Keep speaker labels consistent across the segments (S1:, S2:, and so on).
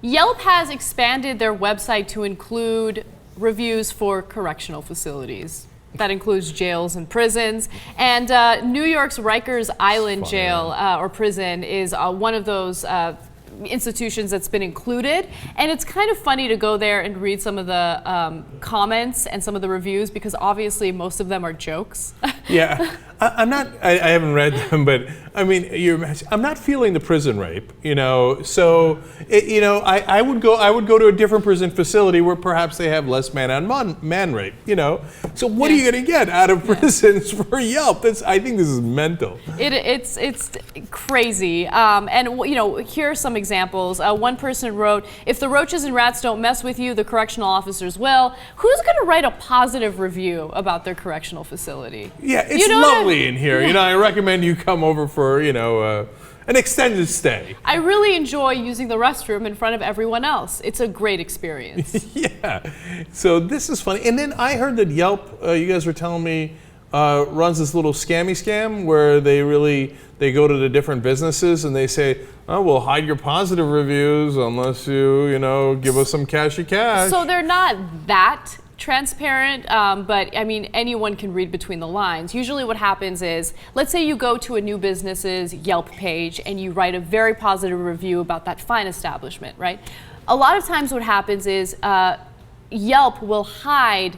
S1: Yelp has expanded their website to include reviews for correctional facilities. That includes jails and prisons. And New York's Rikers Island jail or prison is one of those institutions that's been included. And it's kind of funny to go there and read some of the comments and some of the reviews, because obviously most of them are jokes.
S2: Yeah, I haven't read them, but I mean, I'm not feeling the prison rape, you know. So, I would go to a different prison facility where perhaps they have less man rape, you know. So what are you going to get out of prisons for Yelp? I think this is mental.
S1: It's crazy. And here are some examples. One person wrote, "If the roaches and rats don't mess with you, the correctional officers will." Who's going to write a positive review about their correctional facility?
S2: Yeah, it's lovely in here. You know, I recommend you come over for, an extended stay.
S1: I really enjoy using the restroom in front of everyone else. It's a great experience.
S2: Yeah. So this is funny. And then I heard that Yelp, you guys were telling me, runs this little scam where they go to the different businesses and they say, "Oh, we'll hide your positive reviews unless you, give us some cashy cash."
S1: So they're not that transparent, but I mean, anyone can read between the lines. Usually what happens is, let's say you go to a new business's Yelp page and you write a very positive review about that fine establishment, right? A lot of times what happens is Yelp will hide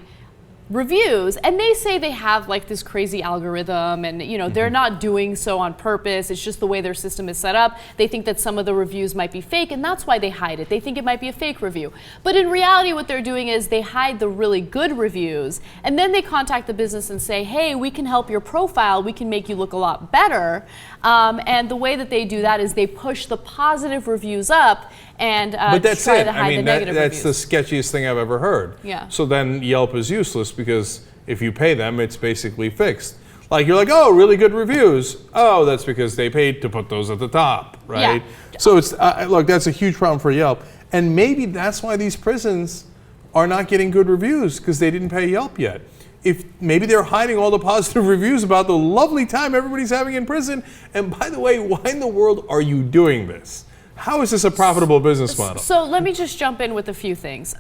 S1: reviews, and they say they have like this crazy algorithm, and they're not doing so on purpose. It's just the way their system is set up. They think that some of the reviews might be fake, and that's why they hide it. They think it might be a fake review. But in reality, what they're doing is they hide the really good reviews, and then they contact the business and say, "Hey, we can help your profile. We can make you look a lot better." And the way that they do that is they push the positive reviews up and
S2: but that's
S1: try
S2: it.
S1: to hide the negative
S2: that's
S1: reviews.
S2: the sketchiest thing I've ever heard.
S1: Yeah.
S2: So then Yelp is useless, because if you pay them, it's basically fixed. Like, you're like, "Oh, really good reviews." Oh, that's because they paid to put those at the top, right?
S1: Yeah.
S2: So it's look, that's a huge problem for Yelp, and maybe that's why these prisons are not getting good reviews, because they didn't pay Yelp yet. If maybe they're hiding all the positive reviews about the lovely time everybody's having in prison. And by the way, why in the world are you doing this? How is this a profitable business model?
S1: So let me just jump in with a few things.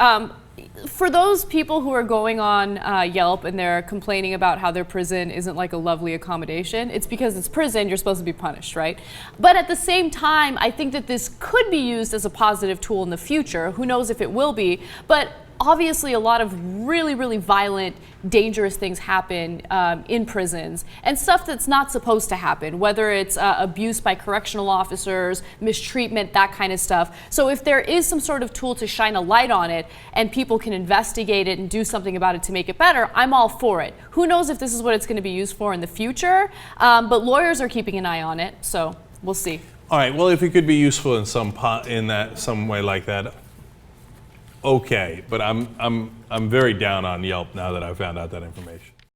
S1: For those people who are going on Yelp and they're complaining about how their prison isn't like a lovely accommodation, it's because it's prison, you're supposed to be punished, right? But at the same time, I think that this could be used as a positive tool in the future. Who knows if it will be, but obviously a lot of really, really violent, dangerous things happen in prisons, and stuff that's not supposed to happen, whether it's abuse by correctional officers, mistreatment, that kind of stuff. So if there is some sort of tool to shine a light on it and people can investigate it and do something about it to make it better, I'm all for it. Who knows if this is what it's going to be used for in the future, but lawyers are keeping an eye on it, so we'll see.
S2: All right, well, if it could be useful in some way like that, okay, but I'm very down on Yelp now that I found out that information.